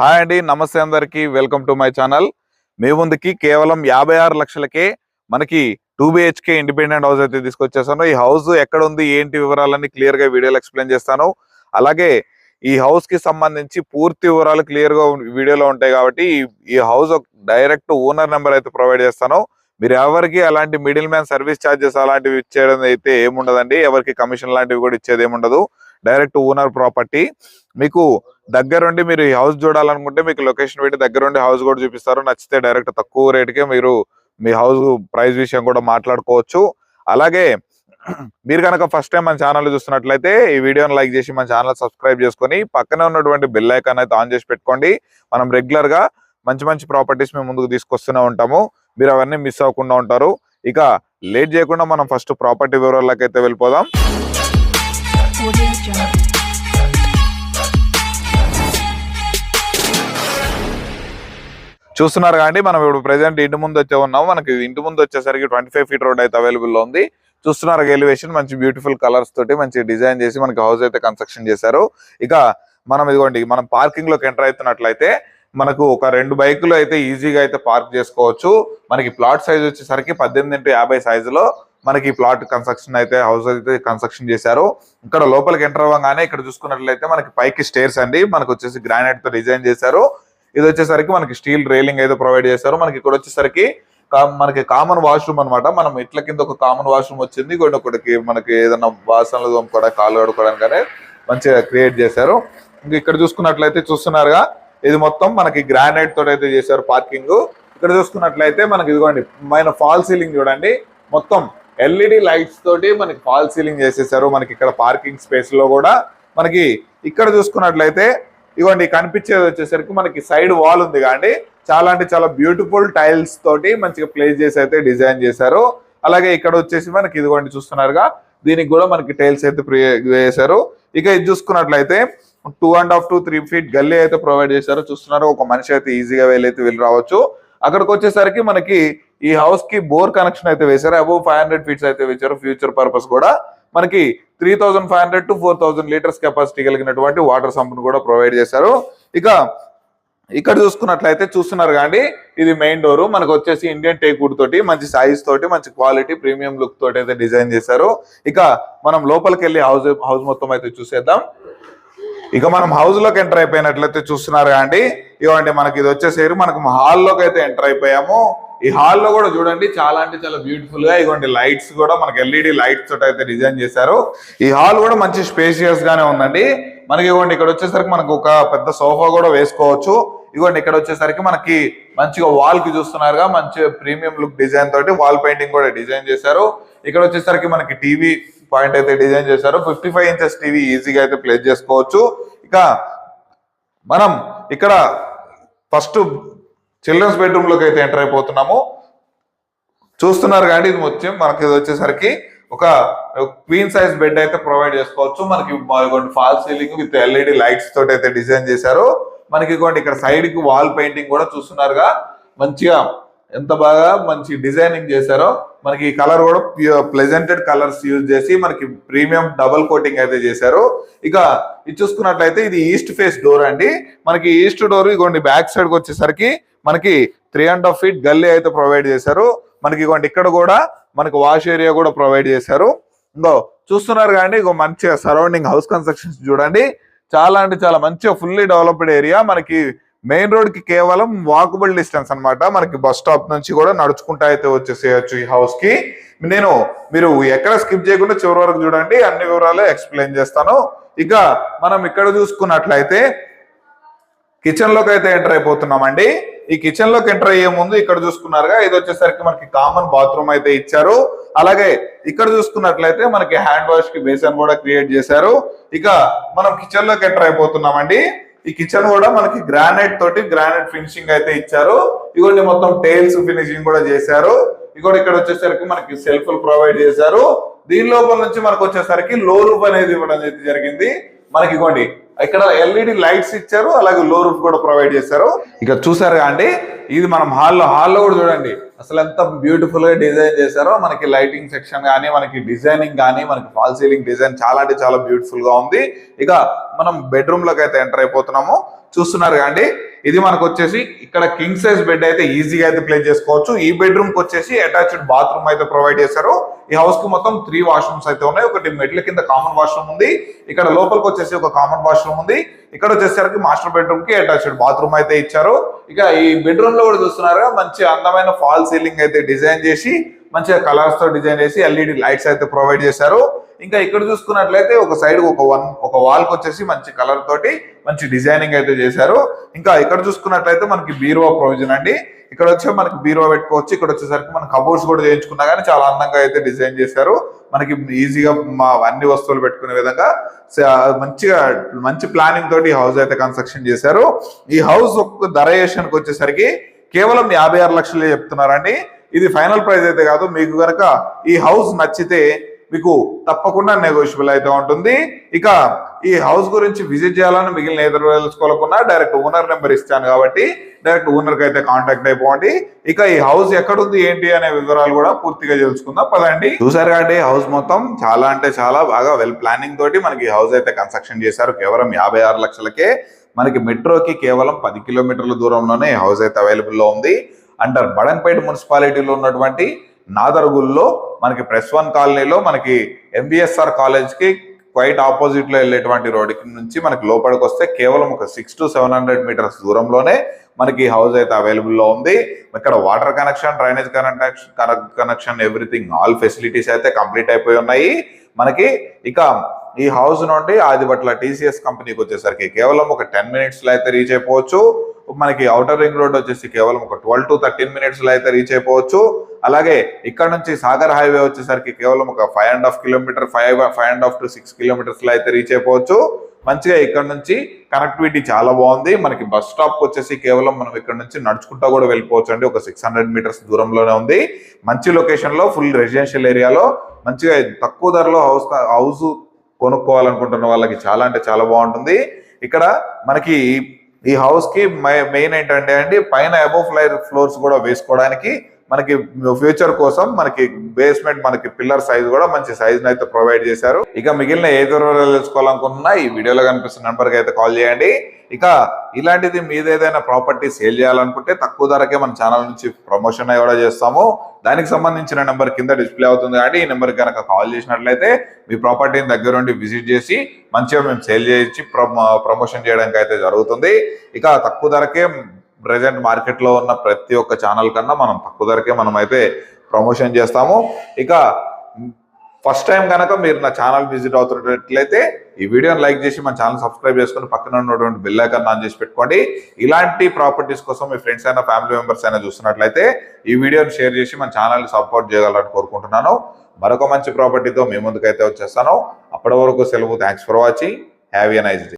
Hi అండి, నమస్తే అందరికి. Welcome to my channel. మీ ముందుకి కేవలం 56 లక్షలకే మనకి 2 BHK ఇండిపెండెంట్ హౌస్ అయితే తీసుకొచ్చేసాను. ఈ హౌస్ ఎక్కడ ఉంది, ఏంటి వివరాలన్నీ క్లియర్ గా వీడియోలో ఎక్స్ప్లెయిన్ చేస్తాను. అలాగే ఈ హౌస్ కి సంబంధించి పూర్తి వివరాలు క్లియర్ గా వీడియోలో ఉంటాయి కాబట్టి ఈ హౌస్ డైరెక్ట్ ఓనర్ నెంబర్ అయితే ప్రొవైడ్ చేస్తాను. మీరు ఎవరికి అలాంటి మిడిల్ మ్యాన్ సర్వీస్ ఛార్జెస్ అలాంటివి ఇచ్చేది అయితే ఏముండదండి. ఎవరికి కమిషన్ లాంటివి కూడా ఇచ్చేది ఏముండదు. Direct owner property. మీకు దగ్గరుండి మీరు ఈ హౌస్ చూడాలనుకుంటే మీకు లొకేషన్ పెట్టి దగ్గరుండి హౌస్ కూడా చూపిస్తారు. నచ్చితే డైరెక్ట్ తక్కువ రేటుకే మీరు మీ హౌస్ ప్రైస్ విషయం కూడా మాట్లాడుకోవచ్చు. అలాగే మీరు కనుక ఫస్ట్ టైం మన ఛానల్ చూస్తున్నట్లయితే ఈ వీడియోని లైక్ చేసి మన ఛానల్ సబ్స్క్రైబ్ చేసుకొని పక్కనే ఉన్నటువంటి బెల్ ఐకాన్ అయితే ఆన్ చేసి పెట్టుకోండి. మనం రెగ్యులర్ గా మంచి మంచి ప్రాపర్టీస్ మేము ముందుకు తీసుకొస్తూనే ఉంటాము. మీరు అవన్నీ మిస్ అవ్వకుండా ఉంటారు. ఇక లేట్ చేయకుండా మనం ఫస్ట్ ప్రాపర్టీ వివరాలకు అయితే వెళ్ళిపోదాం. చూస్తున్నారు కానీ మనం ఇప్పుడు ప్రెసెంట్ ఇంటి ముందు వచ్చే ఉన్నాము. మనకి ఇంటి ముందు వచ్చేసరికి 25 feet రోడ్ అయితే అవైలబుల్ లో ఉంది. చూస్తున్నారు ఎలివేషన్ మంచి బ్యూటిఫుల్ కలర్స్ తోటి మంచి డిజైన్ చేసి మనకి హౌస్ అయితే కన్స్ట్రక్షన్ చేశారు. ఇక మనం ఇదిగోండి మనం పార్కింగ్ లోకి ఎంటర్ అవుతున్నట్లయితే మనకు ఒక 2 బైకులు అయితే ఈజీగా అయితే పార్క్ చేసుకోవచ్చు. మనకి ప్లాట్ సైజ్ వచ్చేసరికి 18x50 సైజులో మనకి ప్లాట్ కన్స్ట్రక్షన్ అయితే హౌస్ అయితే కన్స్ట్రక్షన్ చేశారు. ఇక్కడ లోపలికి ఎంటర్ అవ్వగానే ఇక్కడ చూసుకున్నట్లయితే మనకి పైకి స్టేర్స్ అండి. మనకు వచ్చేసి గ్రానైట్ తో డిజైన్ చేశారు. ఇది వచ్చేసరికి మనకి స్టీల్ రైలింగ్ అయితే ప్రొవైడ్ చేశారు. మనకి ఇక్కడ వచ్చేసరికి మనకి కామన్ వాష్రూమ్ అనమాట. మనం ఇట్ల కింద ఒక కామన్ వాష్రూమ్ వచ్చింది. ఒకటికి మనకి ఏదైనా వాసనలు తోముకోవడానికి కాళ్ళు కడుక్కోవడానికి మంచిగా క్రియేట్ చేశారు. ఇంకా ఇక్కడ చూసుకున్నట్లయితే చూస్తున్నారుగా ఇది మొత్తం మనకి గ్రానైట్ తోటి అయితే చేశారు పార్కింగ్. ఇక్కడ చూసుకున్నట్లయితే మనకి ఇదిగోండి పైన ఫాల్ సీలింగ్ చూడండి. మొత్తం LED లైట్స్ తోటి మనకి ఫాల్ సీలింగ్ చేసేసారు. మనకి ఇక్కడ పార్కింగ్ స్పేస్ లో కూడా మనకి ఇక్కడ చూసుకున్నట్లయితే ఇదిగోండి కనిపించేది వచ్చేసరికి మనకి సైడ్ వాల్ ఉంది కానీ చాలా అంటే చాలా బ్యూటిఫుల్ టైల్స్ తోటి మంచిగా ప్లేస్ చేసి అయితే డిజైన్ చేశారు. అలాగే ఇక్కడ వచ్చేసి మనకి ఇదిగోండి చూస్తున్నారుగా దీనికి కూడా మనకి టైల్స్ అయితే వేశారు. ఇక ఇది చూసుకున్నట్లయితే 2.5 to 3 feet గల్లీ అయితే ప్రొవైడ్ చేశారు. చూస్తున్నారు ఒక మనిషి అయితే ఈజీగా వెళ్ళి రావచ్చు. అక్కడికి వచ్చేసరికి మనకి ఈ హౌస్ కి బోర్ కనెక్షన్ అయితే వేశారు. అబౌవ్ 500 feet అయితే వేశారు. ఫ్యూచర్ పర్పస్ కూడా మనకి 3500 to 4000 లీటర్స్ కెపాసిటీ కలిగినటువంటి వాటర్ సంప్ను కూడా ప్రొవైడ్ చేశారు. ఇక ఇక్కడ చూసుకున్నట్లయితే చూస్తున్నారు కానీ ఇది మెయిన్ డోర్. మనకు వచ్చేసి ఇండియన్ టేక్ వుడ్ తోటి మంచి సైజ్ తోటి మంచి క్వాలిటీ ప్రీమియం లుక్ తోటి అయితే డిజైన్ చేశారు. ఇక మనం లోపలికి వెళ్ళి హౌస్ మొత్తం అయితే చూసేద్దాం. ఇక మనం హౌస్ లోకి ఎంటర్ అయిపోయినట్లయితే చూస్తున్నారు కానీ ఇవ్వండి మనకి ఇది వచ్చేసరికి మనకు హాల్లోకి అయితే ఎంటర్ అయిపోయాము. ఈ హాల్లో కూడా చూడండి చాలా అంటే చాలా బ్యూటిఫుల్ గా ఇవ్వండి లైట్స్ కూడా మనకి LED లైట్స్ తోటి అయితే డిజైన్ చేశారు. ఈ హాల్ కూడా మంచి స్పేషియస్ గానే ఉందండి. మనకి ఇవ్వండి ఇక్కడ వచ్చేసరికి మనకు ఒక పెద్ద సోఫా కూడా వేసుకోవచ్చు. ఇవ్వండి ఇక్కడ వచ్చేసరికి మనకి మంచిగా వాల్ కి చూస్తున్నారుగా మంచి ప్రీమియం లుక్ డిజైన్ తోటి వాల్ పెయింటింగ్ కూడా డిజైన్ చేశారు. ఇక్కడ వచ్చేసరికి మనకి టీవీ పాయింట్ అయితే డిజైన్ చేశారు. 55 inches టీవీ ఈజీగా అయితే ప్లేస్ చేసుకోవచ్చు. ఇక మనం ఇక్కడ ఫస్ట్ చిల్డ్రన్స్ బెడ్రూమ్ లోకి అయితే ఎంటర్ అయిపోతున్నాము. చూస్తున్నారు కానీ ఇది మొత్తం మనకి ఇది వచ్చేసరికి ఒక క్వీన్ సైజ్ బెడ్ అయితే ప్రొవైడ్ చేసుకోవచ్చు. మనకి fall ceiling with LED lights తోటి అయితే డిజైన్ చేశారు. మనకి ఇక్కడ సైడ్ కి వాల్ పెయింటింగ్ కూడా చూస్తున్నారుగా మంచిగా ఎంత బాగా మంచి డిజైనింగ్ చేశారో. మనకి ఈ కలర్ కూడా ప్లెజెంటెడ్ కలర్స్ యూజ్ చేసి మనకి ప్రీమియం డబుల్ కోటింగ్ అయితే చేశారు. ఇక ఇది చూసుకున్నట్లయితే ఇది ఈస్ట్ ఫేస్ డోర్ అండి. మనకి ఈస్ట్ డోర్ ఇగోండి బ్యాక్ సైడ్ కి వచ్చేసరికి మనకి 3.5 feet గల్లీ అయితే ప్రొవైడ్ చేశారు. మనకి ఇగోండి ఇక్కడ కూడా మనకి వాష్ ఏరియా కూడా ప్రొవైడ్ చేశారు. ఇంకో చూస్తున్నారు కానీ ఇగో మంచిగా సరౌండింగ్ హౌస్ కన్స్ట్రక్షన్స్ చూడండి. చాలా అంటే చాలా మంచిగా ఫుల్లీ డెవలప్డ్ ఏరియా. మనకి మెయిన్ రోడ్ కి కేవలం వాకబుల్ డిస్టెన్స్ అనమాట. మనకి బస్ స్టాప్ నుంచి కూడా నడుచుకుంటా అయితే వచ్చేసేయచ్చు ఈ హౌస్ కి. మీరు ఎక్కడ స్కిప్ చేయకుండా చివరి వరకు చూడండి, అన్ని వివరాలు ఎక్స్ప్లెయిన్ చేస్తాను. ఇక మనం ఇక్కడ చూసుకున్నట్లయితే కిచెన్ లోకి అయితే ఎంటర్ అయిపోతున్నామండి. ఈ కిచెన్ లోకి ఎంటర్ అయ్యే ముందు ఇక్కడ చూసుకున్నారుగా ఇది వచ్చేసరికి మనకి కామన్ బాత్రూమ్ అయితే ఇచ్చారు. అలాగే ఇక్కడ చూసుకున్నట్లయితే మనకి హ్యాండ్ వాష్ కి బేసిన్ కూడా క్రియేట్ చేశారు. ఇక మనం కిచెన్ లోకి ఎంటర్ అయిపోతున్నామండి. ఈ కిచెన్ కూడా మనకి గ్రానైట్ తోటి గ్రానైట్ ఫినిషింగ్ అయితే ఇచ్చారు. ఇగోండి మొత్తం టైల్స్ ఫినిషింగ్ కూడా చేశారు. ఇక్కడ వచ్చేసరికి మనకి సెల్ఫ్లు ప్రొవైడ్ చేశారు. దీని లోపల నుంచి మనకు వచ్చేసరికి లో రూఫ్ అనేది ఇవ్వడం అయితే జరిగింది. మనకి ఇగోండి ఇక్కడ LED లైట్స్ ఇచ్చారు. అలాగే లో రూఫ్ కూడా ప్రొవైడ్ చేశారు. ఇక చూసారు అండి ఇది మనం హాల్లో కూడా చూడండి అసలు ఎంత బ్యూటిఫుల్ గా డిజైన్ చేశారో. మనకి లైటింగ్ సెక్షన్ కానీ మనకి డిజైనింగ్ కానీ మనకి ఫాల్ సీలింగ్ డిజైన్ చాలా అంటే చాలా బ్యూటిఫుల్ గా ఉంది. ఇక మనం బెడ్రూమ్ లోకి అయితే ఎంటర్ అయిపోతున్నాము. చూస్తున్నారు కానీ ఇది మనకు వచ్చేసి ఇక్కడ కింగ్ సైజ్ బెడ్ అయితే ఈజీగా అయితే ప్లేస్ చేసుకోవచ్చు. ఈ బెడ్రూమ్ కి వచ్చేసి అటాచ్డ్ బాత్రూమ్ అయితే ప్రొవైడ్ చేశారు. ఈ హౌస్ కి మొత్తం 3 వాష్రూమ్స్ అయితే ఉన్నాయి. ఒకటి మెట్ల కింద కామన్ వాష్రూమ్ ఉంది, ఇక్కడ లోపలికి వచ్చేసి ఒక కామన్ వాష్రూమ్ ఉంది. ఇక్కడ వచ్చేసరికి మాస్టర్ బెడ్రూమ్ కి అటాచ్డ్ బాత్రూమ్ అయితే ఇచ్చారు. ఇక ఈ బెడ్రూమ్ లో కూడా చూస్తున్నారుగా మంచి అందమైన ఫాల్ సీలింగ్ అయితే డిజైన్ చేసి మంచిగా కలర్స్ తో డిజైన్ చేసి ఎల్ఈడి లైట్స్ అయితే ప్రొవైడ్ చేశారు. ఇంకా ఇక్కడ చూసుకున్నట్లయితే ఒక సైడ్ ఒక వాల్ కి వచ్చేసి మంచి కలర్ తోటి మంచి డిజైనింగ్ అయితే చేశారు. ఇంకా ఇక్కడ చూసుకున్నట్లయితే మనకి బీరువా ప్రొవిజన్ అండి. ఇక్కడ వచ్చి మనకి బీరువా పెట్టుకోవచ్చు. ఇక్కడ వచ్చేసరికి మన కబోర్డ్స్ కూడా చేయించుకున్నా కానీ చాలా అందంగా అయితే డిజైన్ చేశారు. మనకి ఈజీగా అన్ని వస్తువులు పెట్టుకునే విధంగా మంచి ప్లానింగ్ తోటి ఈ హౌస్ అయితే కన్స్ట్రక్షన్ చేశారు. ఈ హౌస్ ధర వచ్చేసరికి కేవలం 56 లక్షలు చెప్తున్నారండి. ఇది ఫైనల్ ప్రైస్ అయితే కాదు. మీకు కనుక ఈ హౌస్ నచ్చితే మీకు తప్పకుండా నెగోషియబుల్ అయితే ఉంటుంది. ఇక ఈ హౌస్ గురించి విజిట్ చేయాలని మిగిలిన ఏదో తెలుసుకోవాలనుకున్నా డైరెక్ట్ ఓనర్ నెంబర్ ఇస్తాను కాబట్టి డైరెక్ట్ ఓనర్ కి అయితే కాంటాక్ట్ అయిపోండి. ఇక ఈ హౌస్ ఎక్కడుంది ఏంటి అనే వివరాలు కూడా పూర్తిగా తెలుసుకుందాం పదండి. చూసారు కాబట్టి హౌస్ మొత్తం చాలా అంటే చాలా బాగా వెల్ ప్లానింగ్ తోటి మనకి హౌస్ అయితే కన్స్ట్రక్షన్ చేశారు. కేవలం 56 లక్షలకే మనకి మెట్రోకి కేవలం 10 కిలోమీటర్ల దూరంలోనే హౌస్ అయితే అవైలబుల్ లో ఉంది. అండర్ బడన్పేట మున్సిపాలిటీలో ఉన్నటువంటి నాదర్గుల్లో మనకి ప్రెస్ 1 కాలనీలో మనకి ఎంబీఎస్ఆర్ కాలేజ్ కి క్వైట్ ఆపోజిట్ లో వెళ్ళేటువంటి రోడ్ నుంచి మనకి లోపలికి వస్తే కేవలం ఒక 600 to 700 మీటర్స్ దూరంలోనే మనకి హౌస్ అయితే అవైలబుల్ లో ఉంది. ఇక్కడ water connection, drainage connection everything all facilities అయితే కంప్లీట్ అయిపోయి ఉన్నాయి మనకి. ఇక ఈ హౌస్ నుండి ఆదిబట్ల టీసీఎస్ కంపెనీకి వచ్చేసరికి కేవలం ఒక 10 మినిట్స్ లో అయితే రీచ్ అయిపోవచ్చు. మనకి అవుటర్ రింగ్ రోడ్ వచ్చేసి కేవలం ఒక 12 to 13 మినిట్స్ లో అయితే రీచ్ అయిపోవచ్చు. అలాగే ఇక్కడ నుంచి సాగర్ హైవే వచ్చేసరికి కేవలం ఒక 5.5 కిలోమీటర్ 5.5 to 6 కిలోమీటర్స్ లో అయితే రీచ్ అయిపోవచ్చు. మంచిగా ఇక్కడ నుంచి కనెక్టివిటీ చాలా బాగుంది. మనకి బస్ స్టాప్ వచ్చేసి కేవలం మనం ఇక్కడ నుంచి నడుచుకుంటా కూడా వెళ్ళిపోవచ్చు అండి. ఒక 600 మీటర్స్ దూరంలోనే ఉంది. మంచి లొకేషన్ లో ఫుల్ రెసిడెన్షియల్ ఏరియాలో మంచిగా తక్కువ ధరలో హౌస్ కొనుక్కోవాలనుకుంటున్న వాళ్ళకి చాలా అంటే చాలా బాగుంటుంది. ఇక్కడ మనకి ఈ హౌస్ కి మెయిన్ ఏంటంటే అండి పైన అబోవ్ ఫ్లోర్స్ కూడా వేసుకోవడానికి మనకి ఫ్యూచర్ కోసం మనకి బేస్మెంట్ మనకి పిల్లర్ సైజ్ కూడా మంచి సైజ్ అయితే ప్రొవైడ్ చేశారు. ఇక మిగిలిన ఏ వివరాలు తెలుసుకోవాలనుకున్నా ఈ వీడియోలో కనిపిస్తున్న నెంబర్ కి అయితే కాల్ చేయండి. ఇక ఇలాంటిది మీద ఏదైనా ప్రాపర్టీ సేల్ చేయాలనుకుంటే తక్కువ ధరకే మన ఛానల్ నుంచి ప్రమోషన్ కూడా చేస్తాము. దానికి సంబంధించిన నెంబర్ కింద డిస్ప్లే అవుతుంది కాబట్టి ఈ నెంబర్ కనుక కాల్ చేసినట్లయితే మీ ప్రాపర్టీని దగ్గర నుండి విజిట్ చేసి మంచిగా మేము సేల్ చేసి ప్రమోషన్ చేయడానికి అయితే జరుగుతుంది. ఇక తక్కువ ధరకే ప్రెసెంట్ మార్కెట్ లో ఉన్న ప్రతి ఒక్క ఛానల్ కన్నా మనం తక్కువ ధరకే మనం అయితే ప్రమోషన్ చేస్తాము. ఇక ఫస్ట్ టైం కనుక మీరు నా ఛానల్ విజిట్ అవుతున్నట్లయితే ఈ వీడియోని లైక్ చేసి మన ఛానల్ సబ్స్క్రైబ్ చేసుకుని పక్కన ఉన్నటువంటి బెల్ ఐకాన్ ఆన్ చేసి పెట్టుకోండి. ఇలాంటి ప్రాపర్టీస్ కోసం మీ ఫ్రెండ్స్ అయినా ఫ్యామిలీ మెంబర్స్ అయినా చూస్తున్నట్లయితే ఈ వీడియోని షేర్ చేసి మన ఛానల్ సపోర్ట్ చేయగలరని కోరుకుంటున్నాను. మరొక మంచి ప్రాపర్టీతో మీ ముందుకైతే వచ్చేస్తాను. అప్పటి వరకు సెలవు. Thanks for watching. Have a nice day.